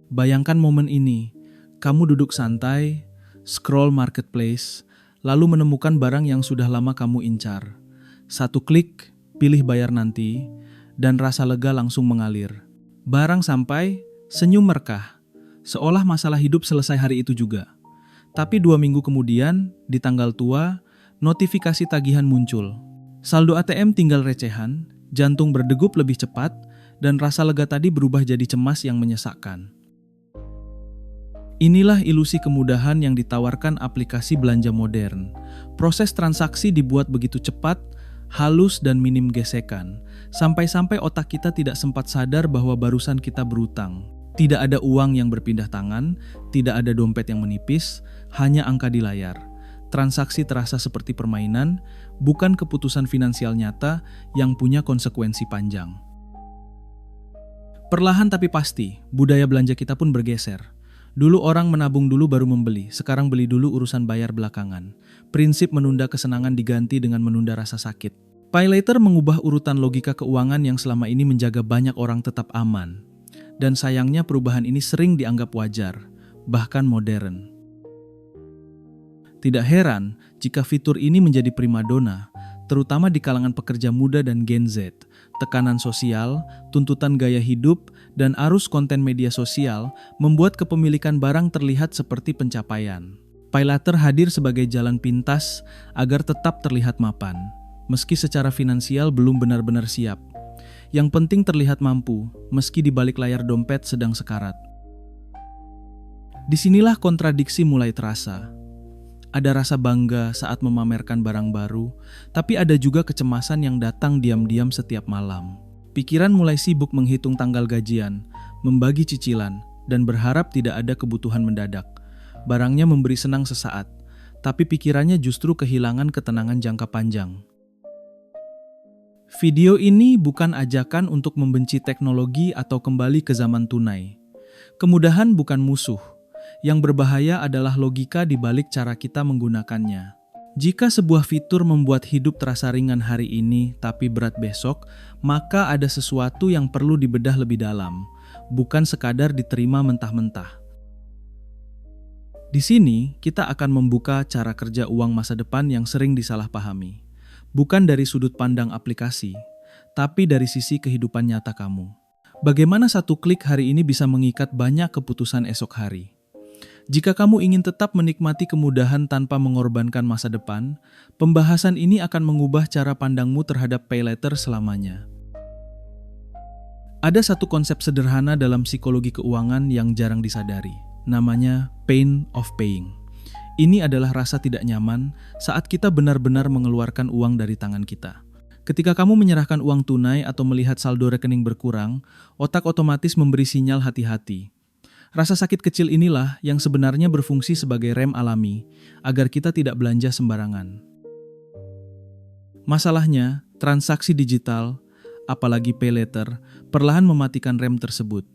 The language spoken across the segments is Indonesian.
Bayangkan momen ini, kamu duduk santai, scroll marketplace, lalu menemukan barang yang sudah lama kamu incar. Satu klik, pilih bayar nanti, dan rasa lega langsung mengalir. Barang sampai, senyum merkah, seolah masalah hidup selesai hari itu juga. Tapi 2 minggu kemudian, di tanggal tua, notifikasi tagihan muncul. Saldo ATM tinggal recehan, jantung berdegup lebih cepat, dan rasa lega tadi berubah jadi cemas yang menyesakkan. Inilah ilusi kemudahan yang ditawarkan aplikasi belanja modern. Proses transaksi dibuat begitu cepat, halus dan minim gesekan, sampai-sampai otak kita tidak sempat sadar bahwa barusan kita berutang. Tidak ada uang yang berpindah tangan, tidak ada dompet yang menipis, hanya angka di layar. Transaksi terasa seperti permainan, bukan keputusan finansial nyata yang punya konsekuensi panjang. Perlahan tapi pasti, budaya belanja kita pun bergeser. Dulu orang menabung dulu baru membeli, sekarang beli dulu urusan bayar belakangan. Prinsip menunda kesenangan diganti dengan menunda rasa sakit. Pay later mengubah urutan logika keuangan yang selama ini menjaga banyak orang tetap aman. Dan sayangnya perubahan ini sering dianggap wajar, bahkan modern. Tidak heran jika fitur ini menjadi primadona, terutama di kalangan pekerja muda dan Gen Z. Tekanan sosial, tuntutan gaya hidup, dan arus konten media sosial membuat kepemilikan barang terlihat seperti pencapaian. Pay later hadir sebagai jalan pintas agar tetap terlihat mapan, meski secara finansial belum benar-benar siap. Yang penting terlihat mampu, meski di balik layar dompet sedang sekarat. Disinilah kontradiksi mulai terasa. Ada rasa bangga saat memamerkan barang baru, tapi ada juga kecemasan yang datang diam-diam setiap malam. Pikiran mulai sibuk menghitung tanggal gajian, membagi cicilan, dan berharap tidak ada kebutuhan mendadak. Barangnya memberi senang sesaat, tapi pikirannya justru kehilangan ketenangan jangka panjang. Video ini bukan ajakan untuk membenci teknologi atau kembali ke zaman tunai. Kemudahan bukan musuh. Yang berbahaya adalah logika di balik cara kita menggunakannya. Jika sebuah fitur membuat hidup terasa ringan hari ini tapi berat besok, maka ada sesuatu yang perlu dibedah lebih dalam, bukan sekadar diterima mentah-mentah. Di sini, kita akan membuka cara kerja uang masa depan yang sering disalahpahami. Bukan dari sudut pandang aplikasi, tapi dari sisi kehidupan nyata kamu. Bagaimana satu klik hari ini bisa mengikat banyak keputusan esok hari? Jika kamu ingin tetap menikmati kemudahan tanpa mengorbankan masa depan, pembahasan ini akan mengubah cara pandangmu terhadap pay later selamanya. Ada satu konsep sederhana dalam psikologi keuangan yang jarang disadari, namanya pain of paying. Ini adalah rasa tidak nyaman saat kita benar-benar mengeluarkan uang dari tangan kita. Ketika kamu menyerahkan uang tunai atau melihat saldo rekening berkurang, otak otomatis memberi sinyal hati-hati. Rasa sakit kecil inilah yang sebenarnya berfungsi sebagai rem alami agar kita tidak belanja sembarangan. Masalahnya, transaksi digital, apalagi pay later, perlahan mematikan rem tersebut.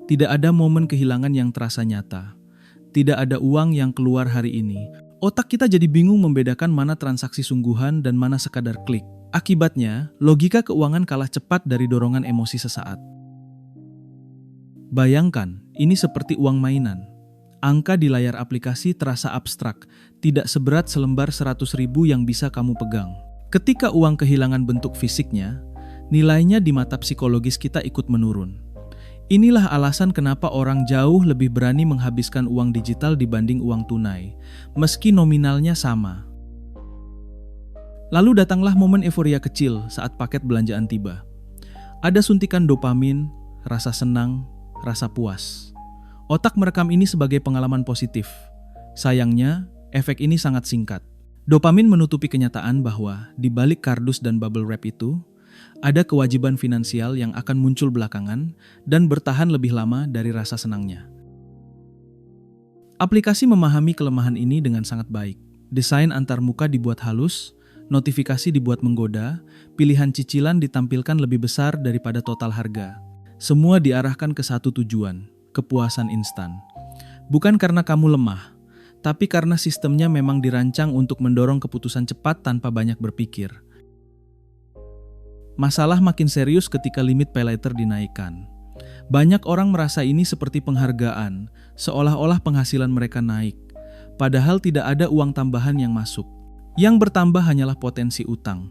Tidak ada momen kehilangan yang terasa nyata. Tidak ada uang yang keluar hari ini. Otak kita jadi bingung membedakan mana transaksi sungguhan dan mana sekadar klik. Akibatnya, logika keuangan kalah cepat dari dorongan emosi sesaat. Bayangkan, ini seperti uang mainan. Angka di layar aplikasi terasa abstrak, tidak seberat selembar 100.000 yang bisa kamu pegang. Ketika uang kehilangan bentuk fisiknya, nilainya di mata psikologis kita ikut menurun. Inilah alasan kenapa orang jauh lebih berani menghabiskan uang digital dibanding uang tunai, meski nominalnya sama. Lalu datanglah momen euforia kecil saat paket belanjaan tiba. Ada suntikan dopamin, rasa senang, rasa puas. Otak merekam ini sebagai pengalaman positif. Sayangnya, efek ini sangat singkat. Dopamin menutupi kenyataan bahwa di balik kardus dan bubble wrap itu, ada kewajiban finansial yang akan muncul belakangan dan bertahan lebih lama dari rasa senangnya. Aplikasi memahami kelemahan ini dengan sangat baik. Desain antarmuka dibuat halus, notifikasi dibuat menggoda, pilihan cicilan ditampilkan lebih besar daripada total harga. Semua diarahkan ke satu tujuan, kepuasan instan. Bukan karena kamu lemah, tapi karena sistemnya memang dirancang untuk mendorong keputusan cepat tanpa banyak berpikir. Masalah makin serius ketika limit pay later dinaikkan. Banyak orang merasa ini seperti penghargaan, seolah-olah penghasilan mereka naik, padahal tidak ada uang tambahan yang masuk. Yang bertambah hanyalah potensi utang.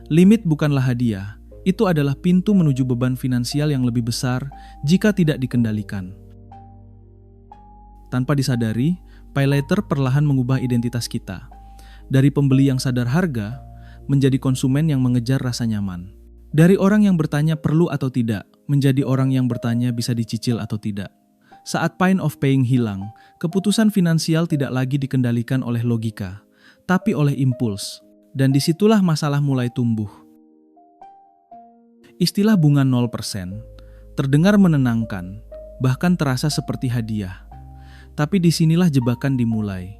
Limit bukanlah hadiah, itu adalah pintu menuju beban finansial yang lebih besar jika tidak dikendalikan. Tanpa disadari, PayLater perlahan mengubah identitas kita. Dari pembeli yang sadar harga, menjadi konsumen yang mengejar rasa nyaman. Dari orang yang bertanya perlu atau tidak, menjadi orang yang bertanya bisa dicicil atau tidak. Saat pain of paying hilang, keputusan finansial tidak lagi dikendalikan oleh logika, tapi oleh impuls. Dan disitulah masalah mulai tumbuh. Istilah bunga 0% terdengar menenangkan, bahkan terasa seperti hadiah. Tapi disinilah jebakan dimulai.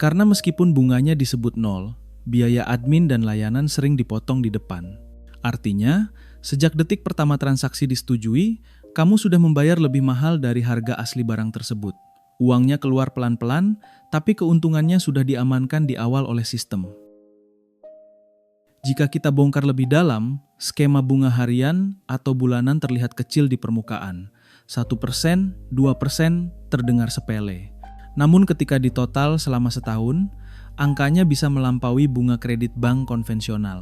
Karena meskipun bunganya disebut 0, biaya admin dan layanan sering dipotong di depan. Artinya, sejak detik pertama transaksi disetujui, kamu sudah membayar lebih mahal dari harga asli barang tersebut. Uangnya keluar pelan-pelan, tapi keuntungannya sudah diamankan di awal oleh sistem. Jika kita bongkar lebih dalam, skema bunga harian atau bulanan terlihat kecil di permukaan. 1%, 2% terdengar sepele. Namun ketika ditotal selama setahun, angkanya bisa melampaui bunga kredit bank konvensional.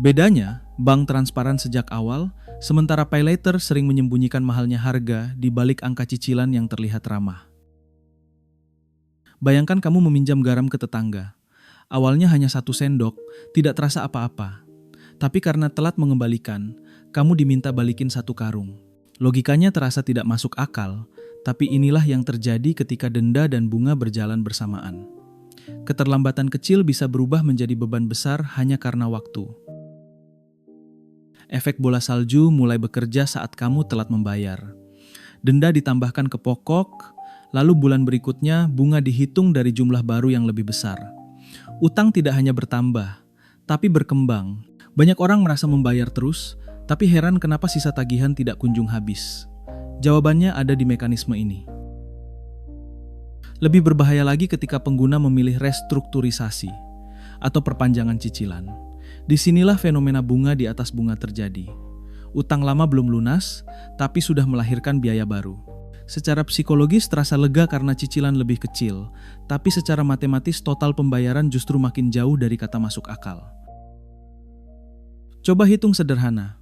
Bedanya, bank transparan sejak awal, sementara PayLater sering menyembunyikan mahalnya harga di balik angka cicilan yang terlihat ramah. Bayangkan kamu meminjam garam ke tetangga. Awalnya hanya 1 sendok, tidak terasa apa-apa. Tapi karena telat mengembalikan, kamu diminta balikin 1 karung. Logikanya terasa tidak masuk akal, tapi inilah yang terjadi ketika denda dan bunga berjalan bersamaan. Keterlambatan kecil bisa berubah menjadi beban besar hanya karena waktu. Efek bola salju mulai bekerja saat kamu telat membayar. Denda ditambahkan ke pokok, lalu bulan berikutnya bunga dihitung dari jumlah baru yang lebih besar. Utang tidak hanya bertambah, tapi berkembang. Banyak orang merasa membayar terus, tapi heran kenapa sisa tagihan tidak kunjung habis. Jawabannya ada di mekanisme ini. Lebih berbahaya lagi ketika pengguna memilih restrukturisasi atau perpanjangan cicilan. Disinilah fenomena bunga di atas bunga terjadi. Utang lama belum lunas, tapi sudah melahirkan biaya baru. Secara psikologis terasa lega karena cicilan lebih kecil, tapi secara matematis total pembayaran justru makin jauh dari kata masuk akal. Coba hitung sederhana.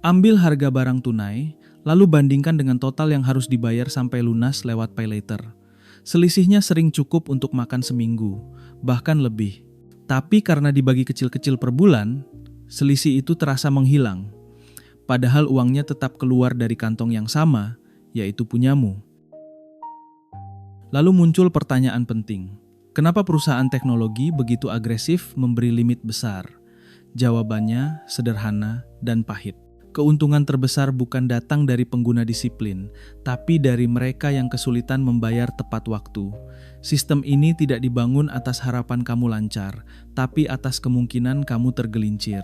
Ambil harga barang tunai, lalu bandingkan dengan total yang harus dibayar sampai lunas lewat PayLater. Selisihnya sering cukup untuk makan seminggu, bahkan lebih. Tapi karena dibagi kecil-kecil per bulan, selisih itu terasa menghilang. Padahal uangnya tetap keluar dari kantong yang sama, yaitu punyamu. Lalu muncul pertanyaan penting. Kenapa perusahaan teknologi begitu agresif memberi limit besar? Jawabannya sederhana dan pahit. Keuntungan terbesar bukan datang dari pengguna disiplin, tapi dari mereka yang kesulitan membayar tepat waktu. Sistem ini tidak dibangun atas harapan kamu lancar, tapi atas kemungkinan kamu tergelincir.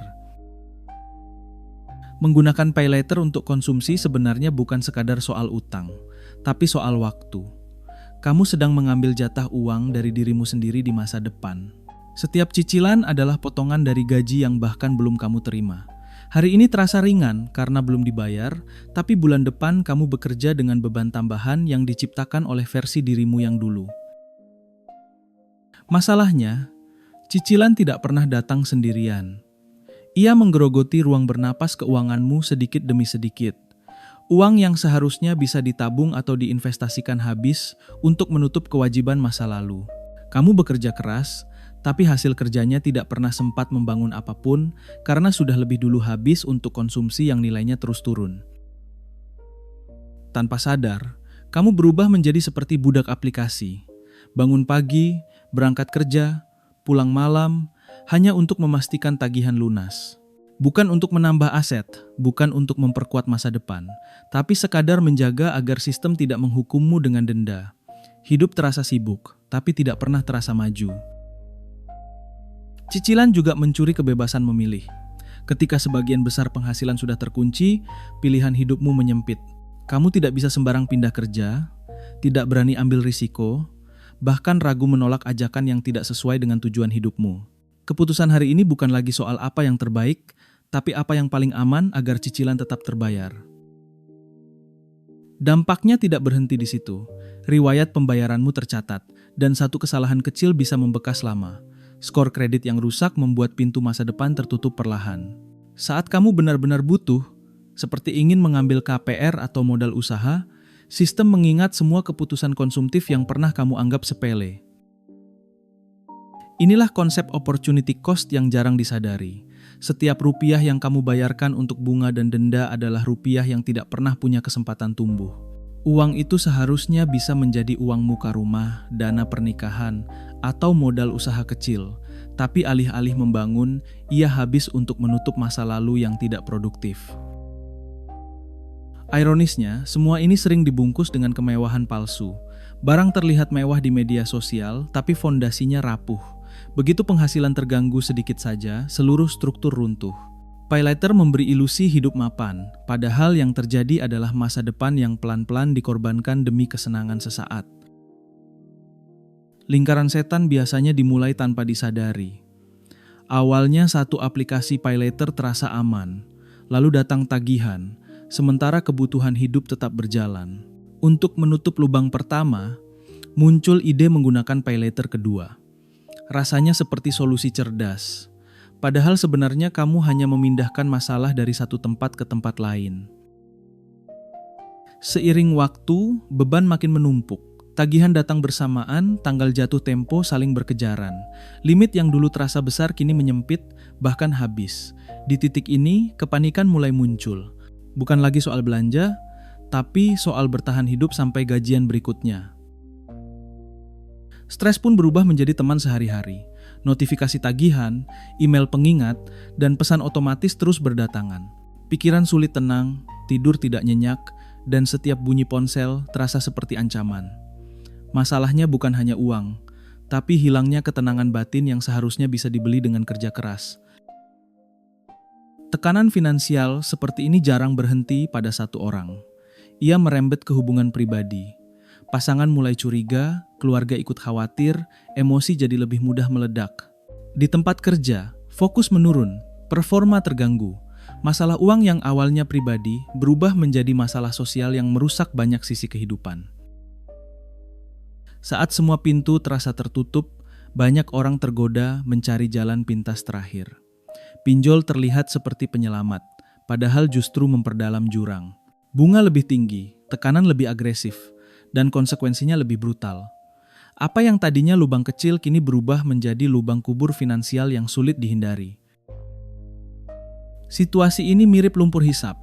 Menggunakan PayLater untuk konsumsi sebenarnya bukan sekadar soal utang, tapi soal waktu. Kamu sedang mengambil jatah uang dari dirimu sendiri di masa depan. Setiap cicilan adalah potongan dari gaji yang bahkan belum kamu terima. Hari ini terasa ringan karena belum dibayar, tapi bulan depan kamu bekerja dengan beban tambahan yang diciptakan oleh versi dirimu yang dulu. Masalahnya, cicilan tidak pernah datang sendirian. Ia menggerogoti ruang bernapas keuanganmu sedikit demi sedikit. Uang yang seharusnya bisa ditabung atau diinvestasikan habis untuk menutup kewajiban masa lalu. Kamu bekerja keras, tapi hasil kerjanya tidak pernah sempat membangun apapun karena sudah lebih dulu habis untuk konsumsi yang nilainya terus turun. Tanpa sadar, kamu berubah menjadi seperti budak aplikasi. Bangun pagi, berangkat kerja, pulang malam, hanya untuk memastikan tagihan lunas. Bukan untuk menambah aset, bukan untuk memperkuat masa depan, tapi sekadar menjaga agar sistem tidak menghukummu dengan denda. Hidup terasa sibuk, tapi tidak pernah terasa maju. Cicilan juga mencuri kebebasan memilih. Ketika sebagian besar penghasilan sudah terkunci, pilihan hidupmu menyempit. Kamu tidak bisa sembarang pindah kerja, tidak berani ambil risiko, bahkan ragu menolak ajakan yang tidak sesuai dengan tujuan hidupmu. Keputusan hari ini bukan lagi soal apa yang terbaik, tapi apa yang paling aman agar cicilan tetap terbayar. Dampaknya tidak berhenti di situ. Riwayat pembayaranmu tercatat, dan satu kesalahan kecil bisa membekas lama. Skor kredit yang rusak membuat pintu masa depan tertutup perlahan. Saat kamu benar-benar butuh, seperti ingin mengambil KPR atau modal usaha, sistem mengingat semua keputusan konsumtif yang pernah kamu anggap sepele. Inilah konsep opportunity cost yang jarang disadari. Setiap rupiah yang kamu bayarkan untuk bunga dan denda adalah rupiah yang tidak pernah punya kesempatan tumbuh. Uang itu seharusnya bisa menjadi uang muka rumah, dana pernikahan, atau modal usaha kecil. Tapi alih-alih membangun, ia habis untuk menutup masa lalu yang tidak produktif. Ironisnya, semua ini sering dibungkus dengan kemewahan palsu. Barang terlihat mewah di media sosial, tapi fondasinya rapuh. Begitu penghasilan terganggu sedikit saja, seluruh struktur runtuh. Paylater memberi ilusi hidup mapan, padahal yang terjadi adalah masa depan yang pelan-pelan dikorbankan demi kesenangan sesaat. Lingkaran setan biasanya dimulai tanpa disadari. Awalnya satu aplikasi Paylater terasa aman, lalu datang tagihan, sementara kebutuhan hidup tetap berjalan. Untuk menutup lubang pertama, muncul ide menggunakan Paylater kedua. Rasanya seperti solusi cerdas. Padahal sebenarnya kamu hanya memindahkan masalah dari satu tempat ke tempat lain. Seiring waktu, beban makin menumpuk. Tagihan datang bersamaan, tanggal jatuh tempo saling berkejaran. Limit yang dulu terasa besar kini menyempit, bahkan habis. Di titik ini, kepanikan mulai muncul. Bukan lagi soal belanja, tapi soal bertahan hidup sampai gajian berikutnya. Stres pun berubah menjadi teman sehari-hari. Notifikasi tagihan, email pengingat, dan pesan otomatis terus berdatangan. Pikiran sulit tenang, tidur tidak nyenyak, dan setiap bunyi ponsel terasa seperti ancaman. Masalahnya bukan hanya uang, tapi hilangnya ketenangan batin yang seharusnya bisa dibeli dengan kerja keras. Tekanan finansial seperti ini jarang berhenti pada satu orang. Ia merembet ke hubungan pribadi. Pasangan mulai curiga, keluarga ikut khawatir, emosi jadi lebih mudah meledak. Di tempat kerja, fokus menurun, performa terganggu. Masalah uang yang awalnya pribadi berubah menjadi masalah sosial yang merusak banyak sisi kehidupan. Saat semua pintu terasa tertutup, banyak orang tergoda mencari jalan pintas terakhir. Pinjol terlihat seperti penyelamat, padahal justru memperdalam jurang. Bunga lebih tinggi, tekanan lebih agresif, dan konsekuensinya lebih brutal. Apa yang tadinya lubang kecil kini berubah menjadi lubang kubur finansial yang sulit dihindari. Situasi ini mirip lumpur hisap.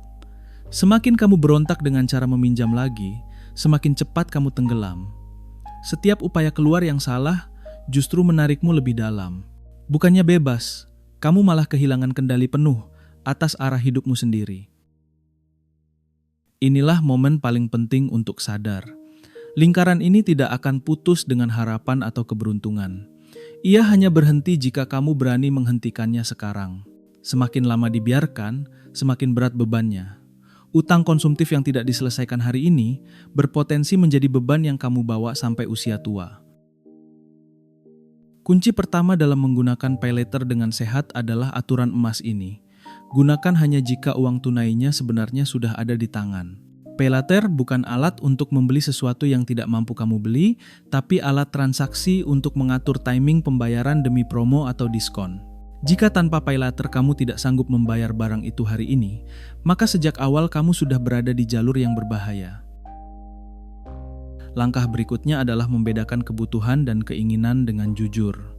Semakin kamu berontak dengan cara meminjam lagi, semakin cepat kamu tenggelam. Setiap upaya keluar yang salah justru menarikmu lebih dalam. Bukannya bebas, kamu malah kehilangan kendali penuh atas arah hidupmu sendiri. Inilah momen paling penting untuk sadar. Lingkaran ini tidak akan putus dengan harapan atau keberuntungan. Ia hanya berhenti jika kamu berani menghentikannya sekarang. Semakin lama dibiarkan, semakin berat bebannya. Utang konsumtif yang tidak diselesaikan hari ini berpotensi menjadi beban yang kamu bawa sampai usia tua. Kunci pertama dalam menggunakan Paylater dengan sehat adalah aturan emas ini. Gunakan hanya jika uang tunainya sebenarnya sudah ada di tangan. Paylater bukan alat untuk membeli sesuatu yang tidak mampu kamu beli, tapi alat transaksi untuk mengatur timing pembayaran demi promo atau diskon. Jika tanpa Paylater kamu tidak sanggup membayar barang itu hari ini, maka sejak awal kamu sudah berada di jalur yang berbahaya. Langkah berikutnya adalah membedakan kebutuhan dan keinginan dengan jujur.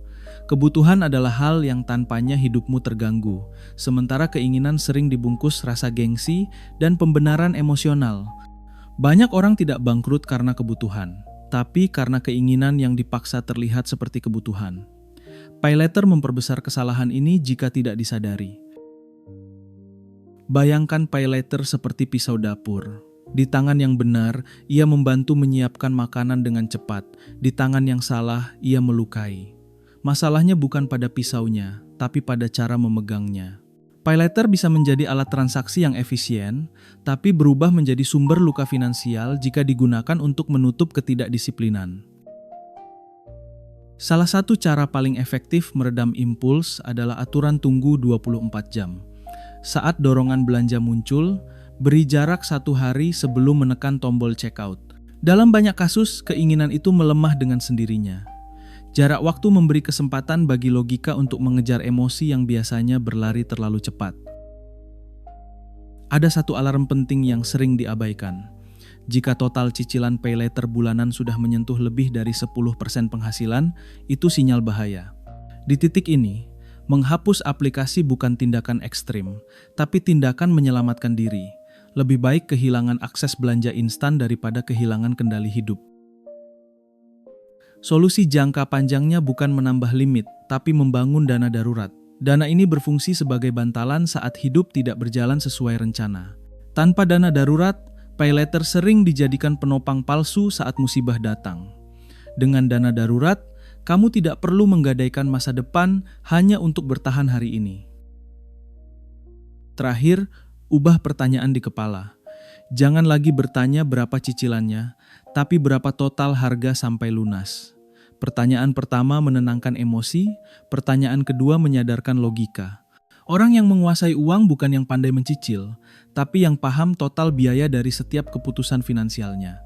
Kebutuhan adalah hal yang tanpanya hidupmu terganggu, sementara keinginan sering dibungkus rasa gengsi dan pembenaran emosional. Banyak orang tidak bangkrut karena kebutuhan, tapi karena keinginan yang dipaksa terlihat seperti kebutuhan. Paylater memperbesar kesalahan ini jika tidak disadari. Bayangkan Paylater seperti pisau dapur. Di tangan yang benar, ia membantu menyiapkan makanan dengan cepat. Di tangan yang salah, ia melukai. Masalahnya bukan pada pisaunya, tapi pada cara memegangnya. Paylater bisa menjadi alat transaksi yang efisien, tapi berubah menjadi sumber luka finansial jika digunakan untuk menutup ketidakdisiplinan. Salah satu cara paling efektif meredam impuls adalah aturan tunggu 24 jam. Saat dorongan belanja muncul, Beri jarak 1 hari sebelum menekan tombol checkout. Dalam banyak kasus, keinginan itu melemah dengan sendirinya. Jarak waktu memberi kesempatan bagi logika untuk mengejar emosi yang biasanya berlari terlalu cepat. Ada satu alarm penting yang sering diabaikan. Jika total cicilan pay later bulanan sudah menyentuh lebih dari 10% penghasilan, itu sinyal bahaya. Di titik ini, menghapus aplikasi bukan tindakan ekstrim, tapi tindakan menyelamatkan diri. Lebih baik kehilangan akses belanja instan daripada kehilangan kendali hidup. Solusi jangka panjangnya bukan menambah limit, tapi membangun dana darurat. Dana ini berfungsi sebagai bantalan saat hidup tidak berjalan sesuai rencana. Tanpa dana darurat, pay later sering dijadikan penopang palsu saat musibah datang. Dengan dana darurat, kamu tidak perlu menggadaikan masa depan hanya untuk bertahan hari ini. Terakhir, ubah pertanyaan di kepala. Jangan lagi bertanya berapa cicilannya, tapi berapa total harga sampai lunas. Pertanyaan pertama menenangkan emosi, pertanyaan kedua menyadarkan logika. Orang yang menguasai uang bukan yang pandai mencicil, tapi yang paham total biaya dari setiap keputusan finansialnya.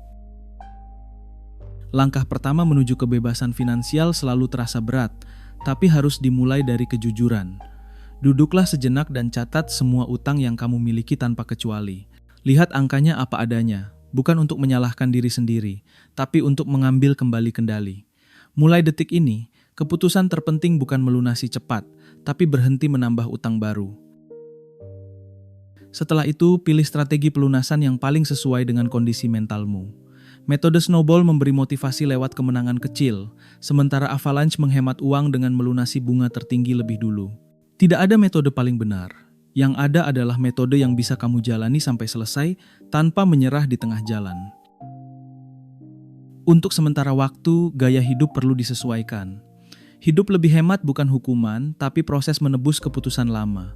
Langkah pertama menuju kebebasan finansial selalu terasa berat, tapi harus dimulai dari kejujuran. Duduklah sejenak dan catat semua utang yang kamu miliki tanpa kecuali. Lihat angkanya apa adanya, bukan untuk menyalahkan diri sendiri, tapi untuk mengambil kembali kendali. Mulai detik ini, keputusan terpenting bukan melunasi cepat, tapi berhenti menambah utang baru. Setelah itu, pilih strategi pelunasan yang paling sesuai dengan kondisi mentalmu. Metode snowball memberi motivasi lewat kemenangan kecil, sementara avalanche menghemat uang dengan melunasi bunga tertinggi lebih dulu. Tidak ada metode paling benar. Yang ada adalah metode yang bisa kamu jalani sampai selesai tanpa menyerah di tengah jalan. Untuk sementara waktu, gaya hidup perlu disesuaikan. Hidup lebih hemat bukan hukuman, tapi proses menebus keputusan lama.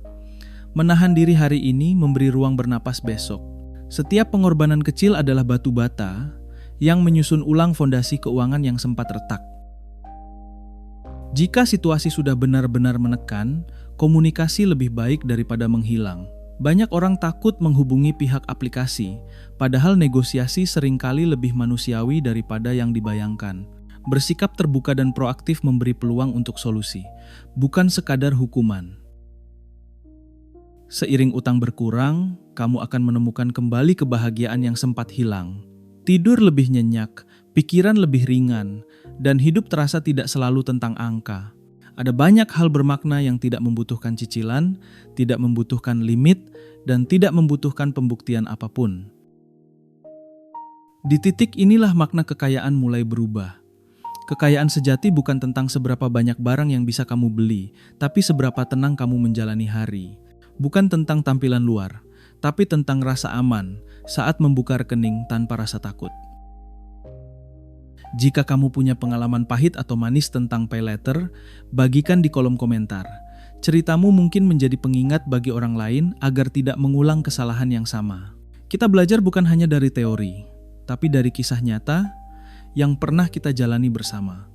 Menahan diri hari ini memberi ruang bernapas besok. Setiap pengorbanan kecil adalah batu bata yang menyusun ulang fondasi keuangan yang sempat retak. Jika situasi sudah benar-benar menekan, komunikasi lebih baik daripada menghilang. Banyak orang takut menghubungi pihak aplikasi, padahal negosiasi seringkali lebih manusiawi daripada yang dibayangkan. Bersikap terbuka dan proaktif memberi peluang untuk solusi, bukan sekadar hukuman. Seiring utang berkurang, kamu akan menemukan kembali kebahagiaan yang sempat hilang. Tidur lebih nyenyak, pikiran lebih ringan, dan hidup terasa tidak selalu tentang angka. Ada banyak hal bermakna yang tidak membutuhkan cicilan, tidak membutuhkan limit, dan tidak membutuhkan pembuktian apapun. Di titik inilah makna kekayaan mulai berubah. Kekayaan sejati bukan tentang seberapa banyak barang yang bisa kamu beli, tapi seberapa tenang kamu menjalani hari. Bukan tentang tampilan luar, tapi tentang rasa aman saat membuka rekening tanpa rasa takut. Jika kamu punya pengalaman pahit atau manis tentang pay later, bagikan di kolom komentar. Ceritamu mungkin menjadi pengingat bagi orang lain agar tidak mengulang kesalahan yang sama. Kita belajar bukan hanya dari teori, tapi dari kisah nyata yang pernah kita jalani bersama.